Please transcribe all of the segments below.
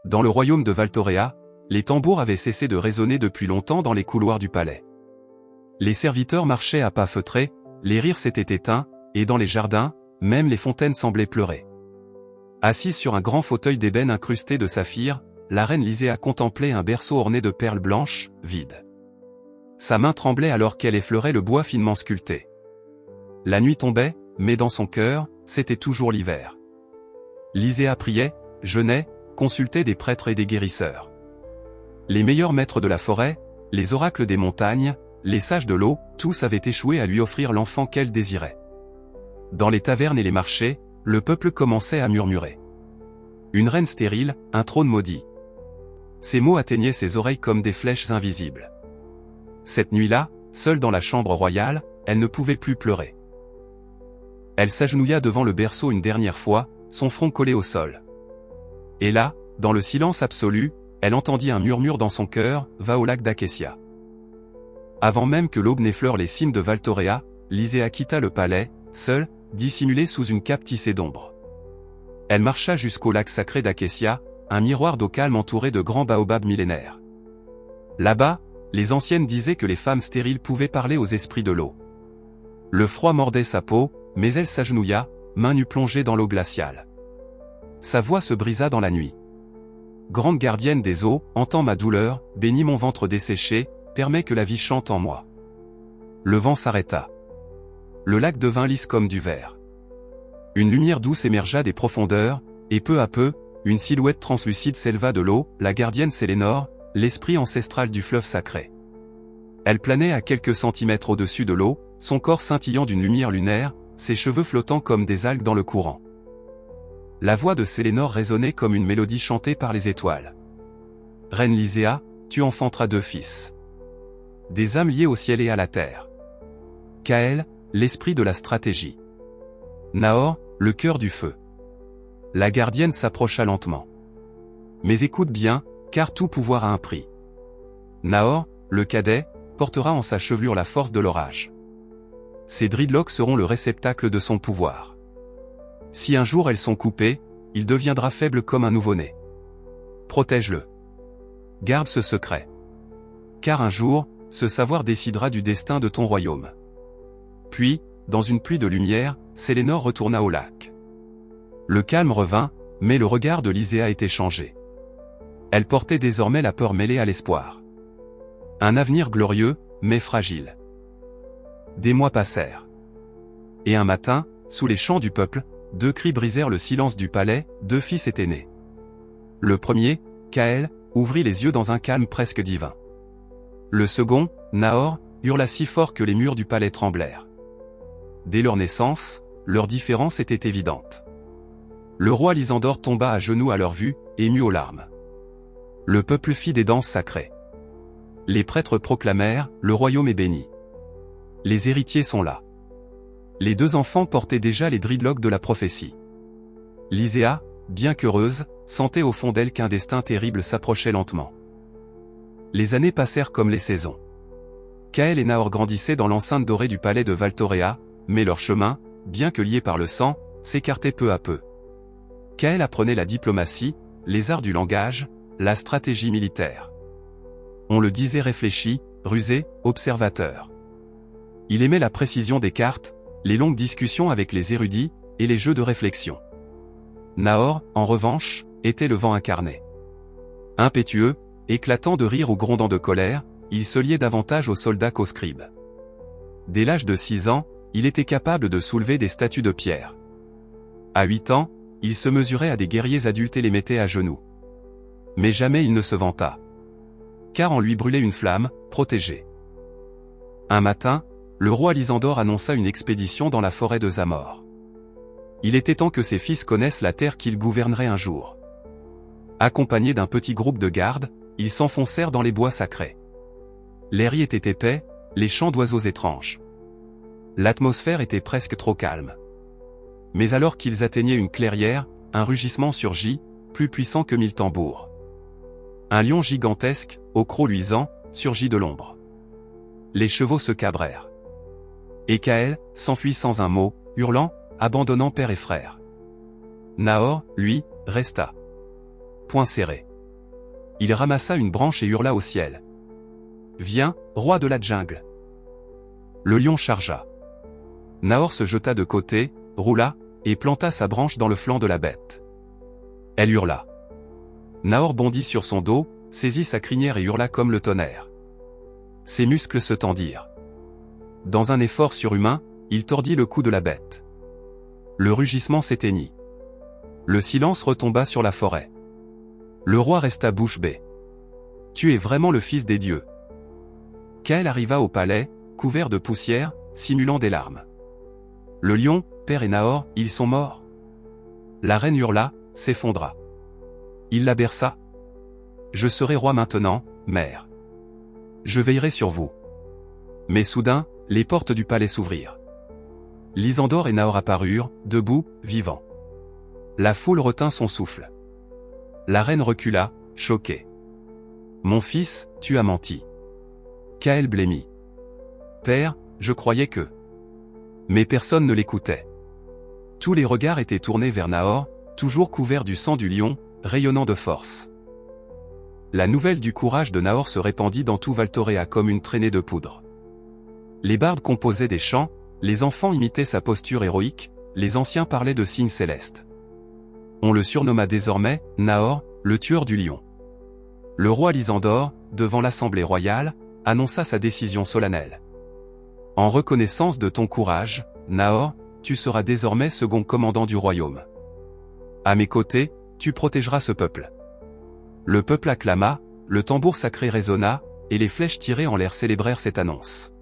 Dans le royaume de Valtorea, les tambours avaient cessé de résonner depuis longtemps dans les couloirs du palais. Les serviteurs marchaient à pas feutrés, les rires s'étaient éteints, et dans les jardins, même les fontaines semblaient pleurer. Assise sur un grand fauteuil d'ébène incrusté de saphir, la reine Lyséa contemplait un berceau orné de perles blanches, vide. Sa main tremblait alors qu'elle effleurait le bois finement sculpté. La nuit tombait, mais dans son cœur, c'était toujours l'hiver. Lyséa priait, jeûnait, consultait des prêtres et des guérisseurs. Les meilleurs maîtres de la forêt, les oracles des montagnes, les sages de l'eau, tous avaient échoué à lui offrir l'enfant qu'elle désirait. Dans les tavernes et les marchés, le peuple commençait à murmurer. Une reine stérile, un trône maudit. Ces mots atteignaient ses oreilles comme des flèches invisibles. Cette nuit-là, seule dans la chambre royale, elle ne pouvait plus pleurer. Elle s'agenouilla devant le berceau une dernière fois, son front collé au sol. Et là, dans le silence absolu, elle entendit un murmure dans son cœur, « Va au lac d'Acacia ». Avant même que l'aube n'effleure les cimes de Valtorea, Lyséa quitta le palais, seule, dissimulée sous une cape tissée d'ombre. Elle marcha jusqu'au lac sacré d'Acacia, un miroir d'eau calme entouré de grands baobabs millénaires. Là-bas, les anciennes disaient que les femmes stériles pouvaient parler aux esprits de l'eau. Le froid mordait sa peau, mais elle s'agenouilla, mains nues plongées dans l'eau glaciale. Sa voix se brisa dans la nuit. Grande gardienne des eaux, entends ma douleur, bénis mon ventre desséché, permets que la vie chante en moi. Le vent s'arrêta. Le lac devint lisse comme du verre. Une lumière douce émergea des profondeurs, et peu à peu, une silhouette translucide s'éleva de l'eau, la gardienne Sélénore, l'esprit ancestral du fleuve sacré. Elle planait à quelques centimètres au-dessus de l'eau, son corps scintillant d'une lumière lunaire, ses cheveux flottant comme des algues dans le courant. La voix de Sélénore résonnait comme une mélodie chantée par les étoiles. Reine Lyséa, tu enfanteras 2 fils. Des âmes liées au ciel et à la terre. Caël, l'esprit de la stratégie. Nahor, le cœur du feu. La gardienne s'approcha lentement. Mais écoute bien, car tout pouvoir a un prix. Nahor, le cadet, portera en sa chevelure la force de l'orage. Ses dreadlocks seront le réceptacle de son pouvoir. Si un jour elles sont coupées, il deviendra faible comme un nouveau-né. Protège-le. Garde ce secret. Car un jour, ce savoir décidera du destin de ton royaume. Puis, dans une pluie de lumière, Sélénore retourna au lac. Le calme revint, mais le regard de Lyséa était changé. Elle portait désormais la peur mêlée à l'espoir. Un avenir glorieux, mais fragile. Des mois passèrent. Et un matin, sous les chants du peuple, 2 cris brisèrent le silence du palais, 2 fils étaient nés. Le premier, Caël, ouvrit les yeux dans un calme presque divin. Le second, Nahor, hurla si fort que les murs du palais tremblèrent. Dès leur naissance, leur différence était évidente. Le roi Lysandore tomba à genoux à leur vue, ému aux larmes. Le peuple fit des danses sacrées. Les prêtres proclamèrent, le royaume est béni. Les héritiers sont là. Les 2 enfants portaient déjà les dreadlocks de la prophétie. Lyséa, bien qu'heureuse, sentait au fond d'elle qu'un destin terrible s'approchait lentement. Les années passèrent comme les saisons. Caël et Nahor grandissaient dans l'enceinte dorée du palais de Valtorea, mais leur chemin, bien que liés par le sang, s'écartait peu à peu. Caël apprenait la diplomatie, les arts du langage, la stratégie militaire. On le disait réfléchi, rusé, observateur. Il aimait la précision des cartes, les longues discussions avec les érudits, et les jeux de réflexion. Nahor, en revanche, était le vent incarné. Impétueux, éclatant de rire ou grondant de colère, il se liait davantage aux soldats qu'aux scribes. Dès l'âge de 6 ans, il était capable de soulever des statues de pierre. À 8 ans, il se mesurait à des guerriers adultes et les mettait à genoux. Mais jamais il ne se vanta. Car en lui brûlait une flamme, protégée. Un matin, le roi Lysandore annonça une expédition dans la forêt de Zamor. Il était temps que ses fils connaissent la terre qu'ils gouverneraient un jour. Accompagnés d'un petit groupe de gardes, ils s'enfoncèrent dans les bois sacrés. L'air y était épais, les chants d'oiseaux étranges. L'atmosphère était presque trop calme. Mais alors qu'ils atteignaient une clairière, un rugissement surgit, plus puissant que 1000 tambours. Un lion gigantesque, au croc luisant, surgit de l'ombre. Les chevaux se cabrèrent. Et Caël s'enfuit sans un mot, hurlant, abandonnant père et frère. Nahor, lui, resta. Poing serré. il ramassa une branche et hurla au ciel. « Viens, roi de la jungle !» Le lion chargea. Nahor se jeta de côté, roula, et planta sa branche dans le flanc de la bête. Elle hurla. Nahor bondit sur son dos, saisit sa crinière et hurla comme le tonnerre. Ses muscles se tendirent. Dans un effort surhumain, il tordit le cou de la bête. Le rugissement s'éteignit. Le silence retomba sur la forêt. Le roi resta bouche bée. « Tu es vraiment le fils des dieux. » Kaël arriva au palais, couvert de poussière, simulant des larmes. Le lion, Père et Nahor, ils sont morts. La reine hurla, s'effondra. Il la berça. « Je serai roi maintenant, mère. Je veillerai sur vous. » Mais soudain, les portes du palais s'ouvrirent. Lysandor et Nahor apparurent, debout, vivants. La foule retint son souffle. La reine recula, choquée. « Mon fils, tu as menti. » Kaël blêmit. « Père, je croyais que... » Mais personne ne l'écoutait. Tous les regards étaient tournés vers Nahor, toujours couvert du sang du lion, rayonnant de force. La nouvelle du courage de Nahor se répandit dans tout Valtorea comme une traînée de poudre. Les bardes composaient des chants, les enfants imitaient sa posture héroïque, les anciens parlaient de signes célestes. On le surnomma désormais, Nahor, le tueur du lion. Le roi Lysandor, devant l'assemblée royale, annonça sa décision solennelle. En reconnaissance de ton courage, Nahor, tu seras désormais second commandant du royaume. À mes côtés, tu protégeras ce peuple. Le peuple acclama, le tambour sacré résonna, et les flèches tirées en l'air célébrèrent cette annonce.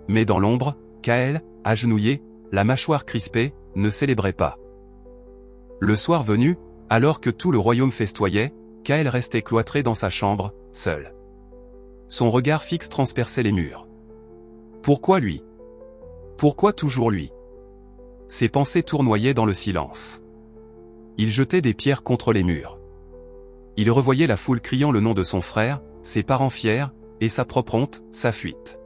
Mais dans l'ombre, Kaël, agenouillé, la mâchoire crispée, ne célébrait pas. Le soir venu, alors que tout le royaume festoyait, Kaël restait cloîtré dans sa chambre, seul. Son regard fixe transperçait les murs. Pourquoi lui? Pourquoi toujours lui? Ses pensées tournoyaient dans le silence. Il jetait des pierres contre les murs. Il revoyait la foule criant le nom de son frère, ses parents fiers, et sa propre honte, sa fuite.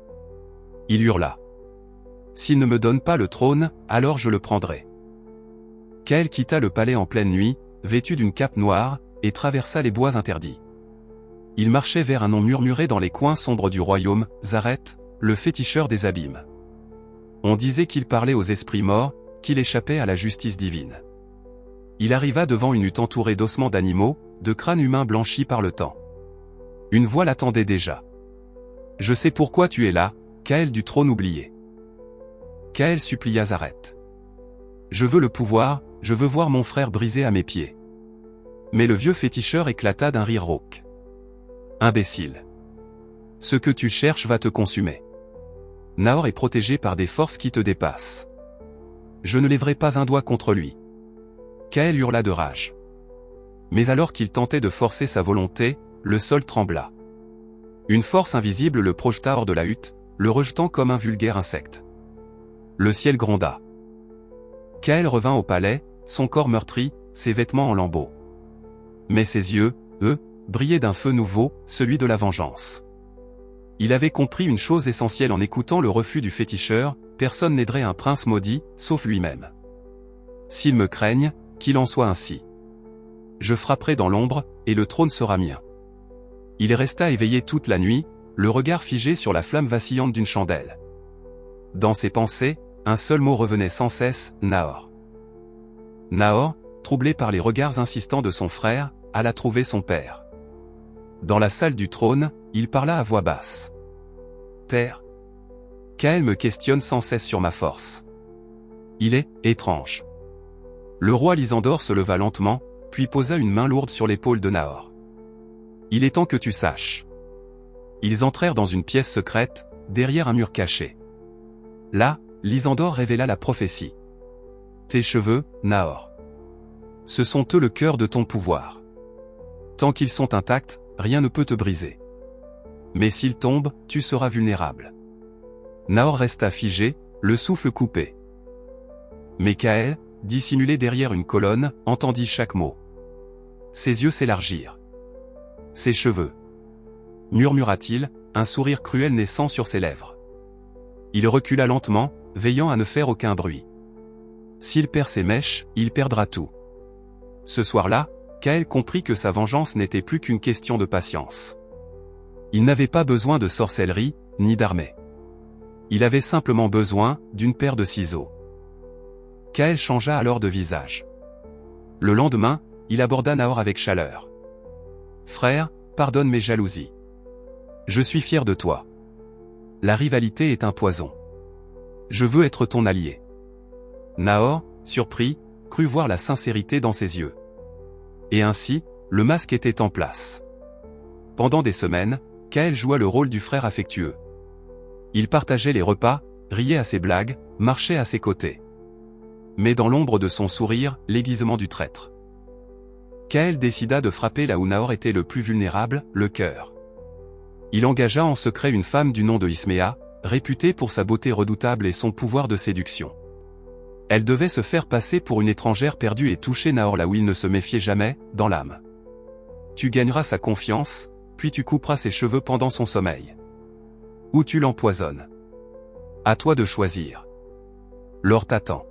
Il hurla. « S'il ne me donne pas le trône, alors je le prendrai. » Kaël quitta le palais en pleine nuit, vêtu d'une cape noire, et traversa les bois interdits. Il marchait vers un nom murmuré dans les coins sombres du royaume, Zareth, le féticheur des abîmes. On disait qu'il parlait aux esprits morts, qu'il échappait à la justice divine. Il arriva devant une hutte entourée d'ossements d'animaux, de crânes humains blanchis par le temps. Une voix l'attendait déjà. « Je sais pourquoi tu es là, Kaël du trône oublié. » Kaël supplia Zareth. « Je veux le pouvoir, je veux voir mon frère brisé à mes pieds. » Mais le vieux féticheur éclata d'un rire rauque. « Imbécile. Ce que tu cherches va te consumer. Nahor est protégé par des forces qui te dépassent. Je ne lèverai pas un doigt contre lui. » Kaël hurla de rage. Mais alors qu'il tentait de forcer sa volonté, le sol trembla. Une force invisible le projeta hors de la hutte, le rejetant comme un vulgaire insecte. Le ciel gronda. Kaël revint au palais, son corps meurtri, ses vêtements en lambeaux. Mais ses yeux, eux, brillaient d'un feu nouveau, celui de la vengeance. Il avait compris une chose essentielle en écoutant le refus du féticheur, personne n'aiderait un prince maudit, sauf lui-même. S'ils me craignent, qu'il en soit ainsi. Je frapperai dans l'ombre, et le trône sera mien. Il resta éveillé toute la nuit, le regard figé sur la flamme vacillante d'une chandelle. Dans ses pensées, un seul mot revenait sans cesse, Nahor. Nahor, troublé par les regards insistants de son frère, alla trouver son père. Dans la salle du trône, il parla à voix basse. « Père. Kaël me questionne sans cesse sur ma force. Il est étrange. » Le roi Lysandor se leva lentement, puis posa une main lourde sur l'épaule de Nahor. « Il est temps que tu saches. » Ils entrèrent dans une pièce secrète, derrière un mur caché. Là, Lysandor révéla la prophétie. « Tes cheveux, Nahor. Ce sont eux le cœur de ton pouvoir. Tant qu'ils sont intacts, rien ne peut te briser. Mais s'ils tombent, tu seras vulnérable. » Nahor resta figé, le souffle coupé. Mais Kaël, dissimulé derrière une colonne, entendit chaque mot. Ses yeux s'élargirent. Ses cheveux. Murmura-t-il, un sourire cruel naissant sur ses lèvres. Il recula lentement, veillant à ne faire aucun bruit. S'il perd ses mèches, il perdra tout. Ce soir-là, Kaël comprit que sa vengeance n'était plus qu'une question de patience. Il n'avait pas besoin de sorcellerie, ni d'armée. Il avait simplement besoin d'une paire de ciseaux. Kaël changea alors de visage. Le lendemain, il aborda Nahor avec chaleur. « Frère, pardonne mes jalousies. Je suis fier de toi. La rivalité est un poison. Je veux être ton allié. » Nahor, surpris, crut voir la sincérité dans ses yeux. Et ainsi, le masque était en place. Pendant des semaines, Kaël joua le rôle du frère affectueux. Il partageait les repas, riait à ses blagues, marchait à ses côtés. Mais dans l'ombre de son sourire, l'aiguisement du traître. Kaël décida de frapper là où Nahor était le plus vulnérable, le cœur. Il engagea en secret une femme du nom de Isméa, réputée pour sa beauté redoutable et son pouvoir de séduction. Elle devait se faire passer pour une étrangère perdue et toucher Nahor là où il ne se méfiait jamais, dans l'âme. Tu gagneras sa confiance, puis tu couperas ses cheveux pendant son sommeil. Ou tu l'empoisonnes. À toi de choisir. L'or t'attend.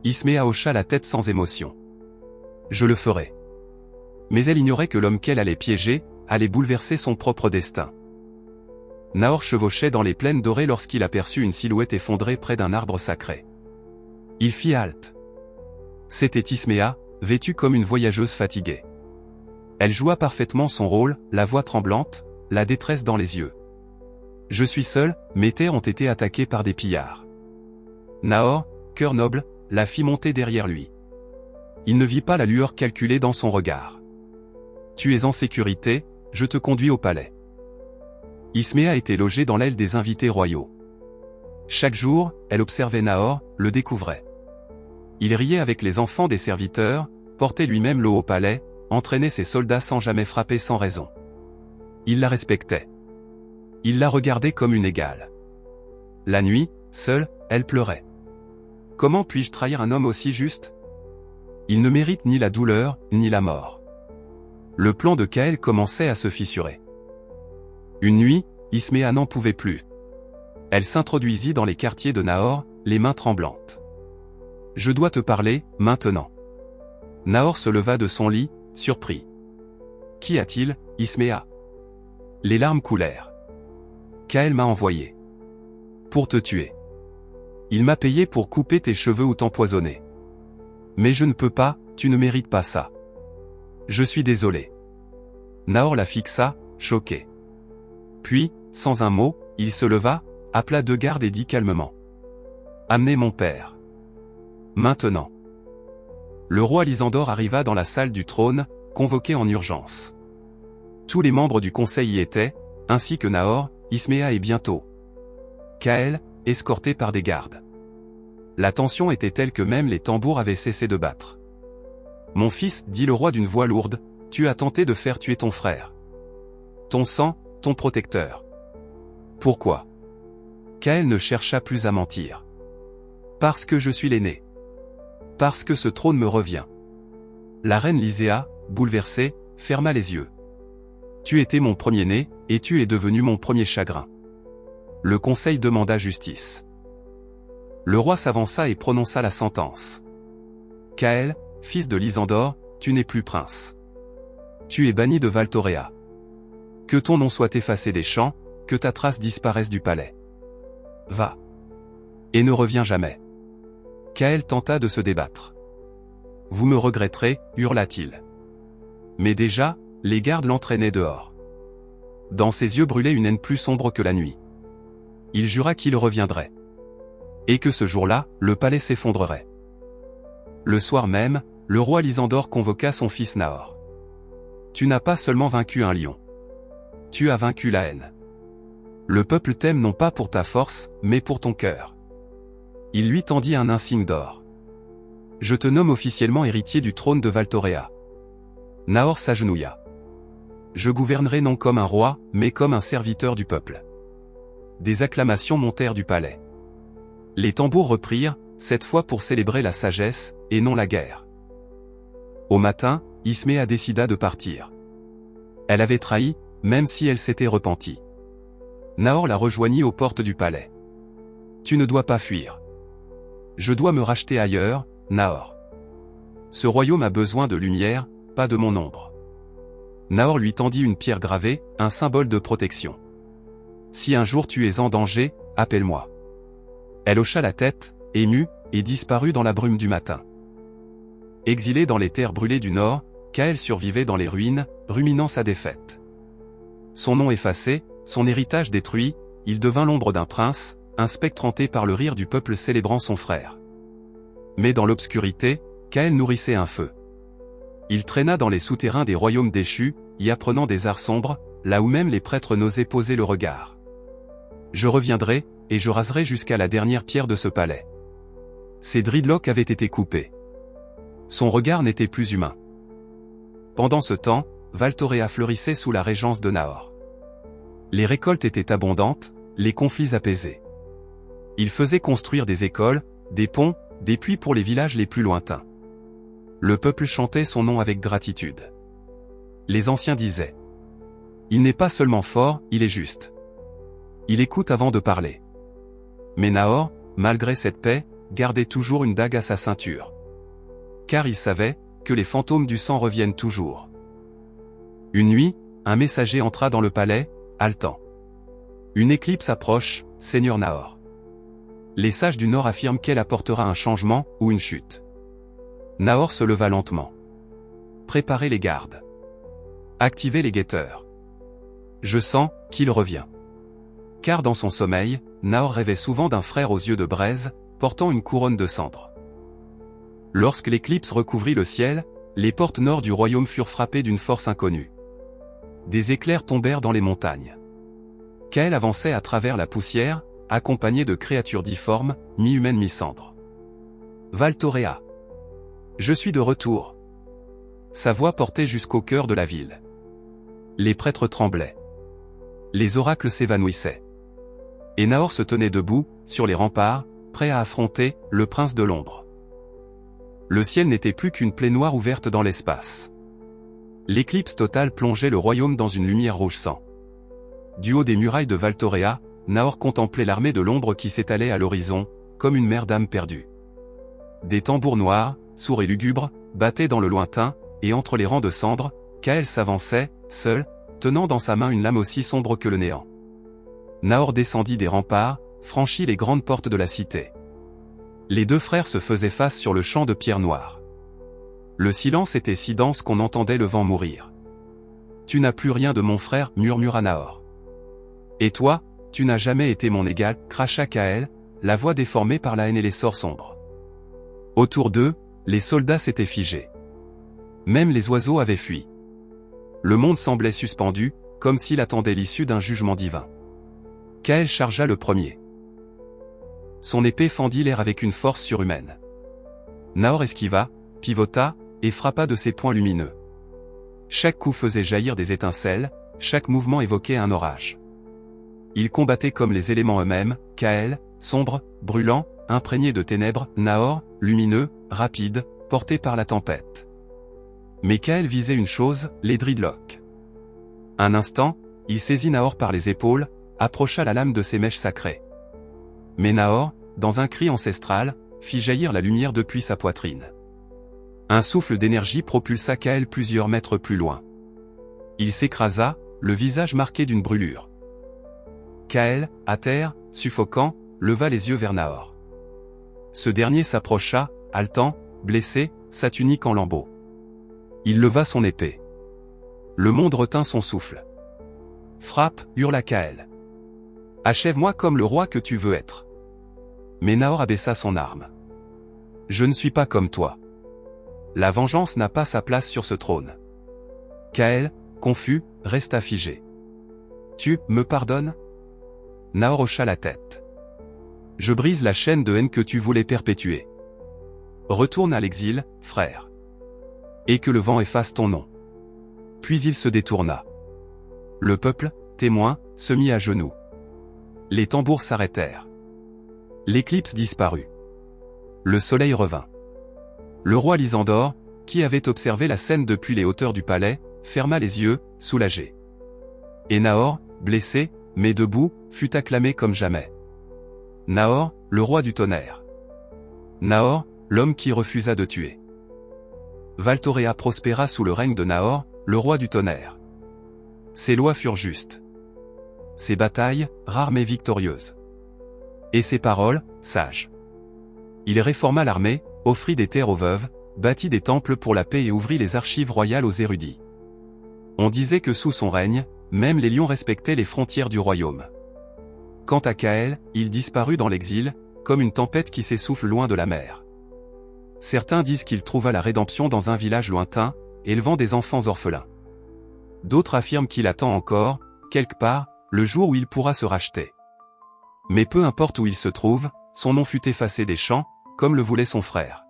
Isméa hocha la tête sans émotion. Je le ferai. Mais elle ignorait que l'homme qu'elle allait piéger, allait bouleverser son propre destin. Nahor chevauchait dans les plaines dorées lorsqu'il aperçut une silhouette effondrée près d'un arbre sacré. Il fit halte. C'était Isméa, vêtue comme une voyageuse fatiguée. Elle joua parfaitement son rôle, la voix tremblante, la détresse dans les yeux. Je suis seul, mes terres ont été attaquées par des pillards. Nahor, cœur noble, la fit monter derrière lui. Il ne vit pas la lueur calculée dans son regard. Tu es en sécurité, je te conduis au palais. Isméa était logée dans l'aile des invités royaux. Chaque jour, elle observait Nahor, le découvrait. Il riait avec les enfants des serviteurs, portait lui-même l'eau au palais, entraînait ses soldats sans jamais frapper sans raison. Il la respectait. Il la regardait comme une égale. La nuit, seule, elle pleurait. Comment puis-je trahir un homme aussi juste? Il ne mérite ni la douleur, ni la mort. Le plan de Kaël commençait à se fissurer. Une nuit, Isméa n'en pouvait plus. Elle s'introduisit dans les quartiers de Nahor, les mains tremblantes. « Je dois te parler, maintenant. » Nahor se leva de son lit, surpris. « Qu'y a-t-il, Isméa ?» Les larmes coulèrent. « Kaël m'a envoyé. Pour te tuer. Il m'a payé pour couper tes cheveux ou t'empoisonner. Mais je ne peux pas, tu ne mérites pas ça. Je suis désolé. » Nahor la fixa, choqué. Puis, sans un mot, il se leva, appela deux gardes et dit calmement. « Amenez mon père. Maintenant. » Le roi Lysandor arriva dans la salle du trône, convoqué en urgence. Tous les membres du conseil y étaient, ainsi que Nahor, Isméa et bientôt Kaël, escorté par des gardes. La tension était telle que même les tambours avaient cessé de battre. « Mon fils, dit le roi d'une voix lourde, tu as tenté de faire tuer ton frère. Ton sang, ton protecteur. Pourquoi ? » Kaël ne chercha plus à mentir. « Parce que je suis l'aîné. Parce que ce trône me revient. » La reine Lyséa, bouleversée, ferma les yeux. « Tu étais mon premier-né, et tu es devenu mon premier chagrin. » Le conseil demanda justice. Le roi s'avança et prononça la sentence. « Kaël, fils de Lysandor, tu n'es plus prince. Tu es banni de Valtoréa. Que ton nom soit effacé des champs, que ta trace disparaisse du palais. Va. Et ne reviens jamais. » Kaël tenta de se débattre. « Vous me regretterez, hurla-t-il. » Mais déjà, les gardes l'entraînaient dehors. Dans ses yeux brûlait une haine plus sombre que la nuit. Il jura qu'il reviendrait. Et que ce jour-là, le palais s'effondrerait. Le soir même, le roi Lysandor convoqua son fils Nahor. « Tu n'as pas seulement vaincu un lion. Tu as vaincu la haine. Le peuple t'aime non pas pour ta force, mais pour ton cœur. » Il lui tendit un insigne d'or. « Je te nomme officiellement héritier du trône de Valtoréa. » Nahor s'agenouilla. « Je gouvernerai non comme un roi, mais comme un serviteur du peuple. » Des acclamations montèrent du palais. Les tambours reprirent, cette fois pour célébrer la sagesse, et non la guerre. Au matin, Isméa décida de partir. Elle avait trahi, même si elle s'était repentie. Nahor la rejoignit aux portes du palais. « Tu ne dois pas fuir. Je dois me racheter ailleurs, Nahor. Ce royaume a besoin de lumière, pas de mon ombre. Nahor lui tendit une pierre gravée, un symbole de protection. Si un jour tu es en danger, appelle-moi. Elle hocha la tête, émue, et disparut dans la brume du matin. Exilé dans les terres brûlées du Nord, Kael survivait dans les ruines, ruminant sa défaite. Son nom effacé, son héritage détruit, il devint l'ombre d'un prince, un spectre hanté par le rire du peuple célébrant son frère. Mais dans l'obscurité, Kael nourrissait un feu. Il traîna dans les souterrains des royaumes déchus, y apprenant des arts sombres, là où même les prêtres n'osaient poser le regard. Je reviendrai, et je raserai jusqu'à la dernière pierre de ce palais. Ses dreadlocks avaient été coupés. Son regard n'était plus humain. Pendant ce temps, Val Toréa fleurissait sous la régence de Nahor. Les récoltes étaient abondantes, les conflits apaisés. Il faisait construire des écoles, des ponts, des puits pour les villages les plus lointains. Le peuple chantait son nom avec gratitude. Les anciens disaient: il n'est pas seulement fort, il est juste. Il écoute avant de parler. Mais Nahor, malgré cette paix, gardait toujours une dague à sa ceinture. Car il savait que les fantômes du sang reviennent toujours. Une nuit, un messager entra dans le palais, haletant. Une éclipse approche, Seigneur Nahor. Les sages du Nord affirment qu'elle apportera un changement ou une chute. Nahor se leva lentement. Préparez les gardes. Activez les guetteurs. Je sens qu'il revient. Car dans son sommeil, Nahor rêvait souvent d'un frère aux yeux de braise, portant une couronne de cendres. Lorsque l'éclipse recouvrit le ciel, les portes nord du royaume furent frappées d'une force inconnue. Des éclairs tombèrent dans les montagnes. Kael avançait à travers la poussière, accompagné de créatures difformes, mi-humaines mi-cendres. Val Toréa. Je suis de retour. Sa voix portait jusqu'au cœur de la ville. Les prêtres tremblaient. Les oracles s'évanouissaient. Et Nahor se tenait debout, sur les remparts, prêt à affronter le prince de l'ombre. Le ciel n'était plus qu'une plaie noire ouverte dans l'espace. L'éclipse totale plongeait le royaume dans une lumière rouge sang. Du haut des murailles de Val Toréa, Nahor contemplait l'armée de l'ombre qui s'étalait à l'horizon, comme une mer d'âmes perdues. Des tambours noirs, sourds et lugubres, battaient dans le lointain, et entre les rangs de cendres, Kael s'avançait, seul, tenant dans sa main une lame aussi sombre que le néant. Nahor descendit des remparts, franchit les grandes portes de la cité. Les deux frères se faisaient face sur le champ de pierre noire. Le silence était si dense qu'on entendait le vent mourir. Tu n'as plus rien de mon frère, murmura Nahor. Et toi, tu n'as jamais été mon égal, cracha Kael, la voix déformée par la haine et les sorts sombres. Autour d'eux, les soldats s'étaient figés. Même les oiseaux avaient fui. Le monde semblait suspendu, comme s'il attendait l'issue d'un jugement divin. Kael chargea le premier. Son épée fendit l'air avec une force surhumaine. Nahor esquiva, pivota, et frappa de ses poings lumineux. Chaque coup faisait jaillir des étincelles, chaque mouvement évoquait un orage. Il combattait comme les éléments eux-mêmes, Kael, sombre, brûlant, imprégné de ténèbres, Nahor, lumineux, rapide, porté par la tempête. Mais Kael visait une chose, les dreadlocks. Un instant, il saisit Nahor par les épaules, approcha la lame de ses mèches sacrées. Mais Nahor, dans un cri ancestral, fit jaillir la lumière depuis sa poitrine. Un souffle d'énergie propulsa Kael plusieurs mètres plus loin. Il s'écrasa, le visage marqué d'une brûlure. Kael, à terre, suffocant, leva les yeux vers Nahor. Ce dernier s'approcha, haletant, blessé, sa tunique en lambeaux. Il leva son épée. Le monde retint son souffle. Frappe, hurla Kael. Achève-moi comme le roi que tu veux être. Mais Nahor abaissa son arme. Je ne suis pas comme toi. La vengeance n'a pas sa place sur ce trône. Kael, confus, resta figé. Tu me pardonnes? Nahor hocha la tête. Je brise la chaîne de haine que tu voulais perpétuer. Retourne à l'exil, frère. Et que le vent efface ton nom. Puis il se détourna. Le peuple, témoin, se mit à genoux. Les tambours s'arrêtèrent. L'éclipse disparut. Le soleil revint. Le roi Lysandor, qui avait observé la scène depuis les hauteurs du palais, ferma les yeux, soulagé. Et Nahor, blessé, mais debout, fut acclamé comme jamais. Nahor, le roi du tonnerre. Nahor, l'homme qui refusa de tuer. Valtorea prospéra sous le règne de Nahor, le roi du tonnerre. Ses lois furent justes. Ses batailles, rares mais victorieuses. Et ses paroles, sages. Il réforma l'armée, offrit des terres aux veuves, bâtit des temples pour la paix et ouvrit les archives royales aux érudits. On disait que sous son règne, même les lions respectaient les frontières du royaume. Quant à Kaël, il disparut dans l'exil, comme une tempête qui s'essouffle loin de la mer. Certains disent qu'il trouva la rédemption dans un village lointain, élevant des enfants orphelins. D'autres affirment qu'il attend encore, quelque part, le jour où il pourra se racheter. Mais peu importe où il se trouve, son nom fut effacé des champs, comme le voulait son frère.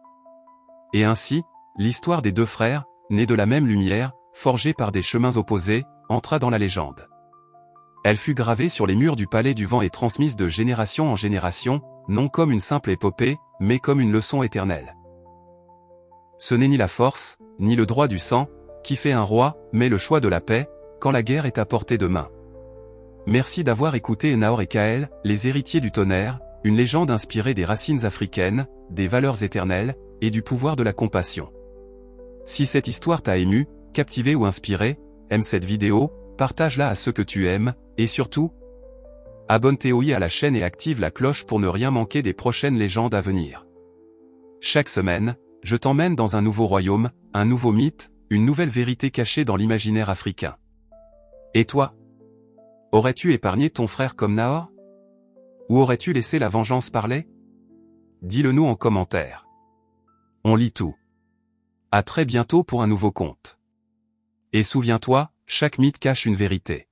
Et ainsi, l'histoire des deux frères, nés de la même lumière, forgée par des chemins opposés, entra dans la légende. Elle fut gravée sur les murs du palais du vent et transmise de génération en génération, non comme une simple épopée, mais comme une leçon éternelle. Ce n'est ni la force, ni le droit du sang, qui fait un roi, mais le choix de la paix, quand la guerre est à portée de main. Merci d'avoir écouté Nahor et Kaël, les héritiers du tonnerre, une légende inspirée des racines africaines, des valeurs éternelles, et du pouvoir de la compassion. Si cette histoire t'a ému, captivé ou inspiré, aime cette vidéo, partage-la à ceux que tu aimes, et surtout, abonne-toi à la chaîne et active la cloche pour ne rien manquer des prochaines légendes à venir. Chaque semaine, je t'emmène dans un nouveau royaume, un nouveau mythe, une nouvelle vérité cachée dans l'imaginaire africain. Et toi? Aurais-tu épargné ton frère comme Nahor? Ou aurais-tu laissé la vengeance parler? Dis-le nous en commentaire. On lit tout. À très bientôt pour un nouveau conte. Et souviens-toi, chaque mythe cache une vérité.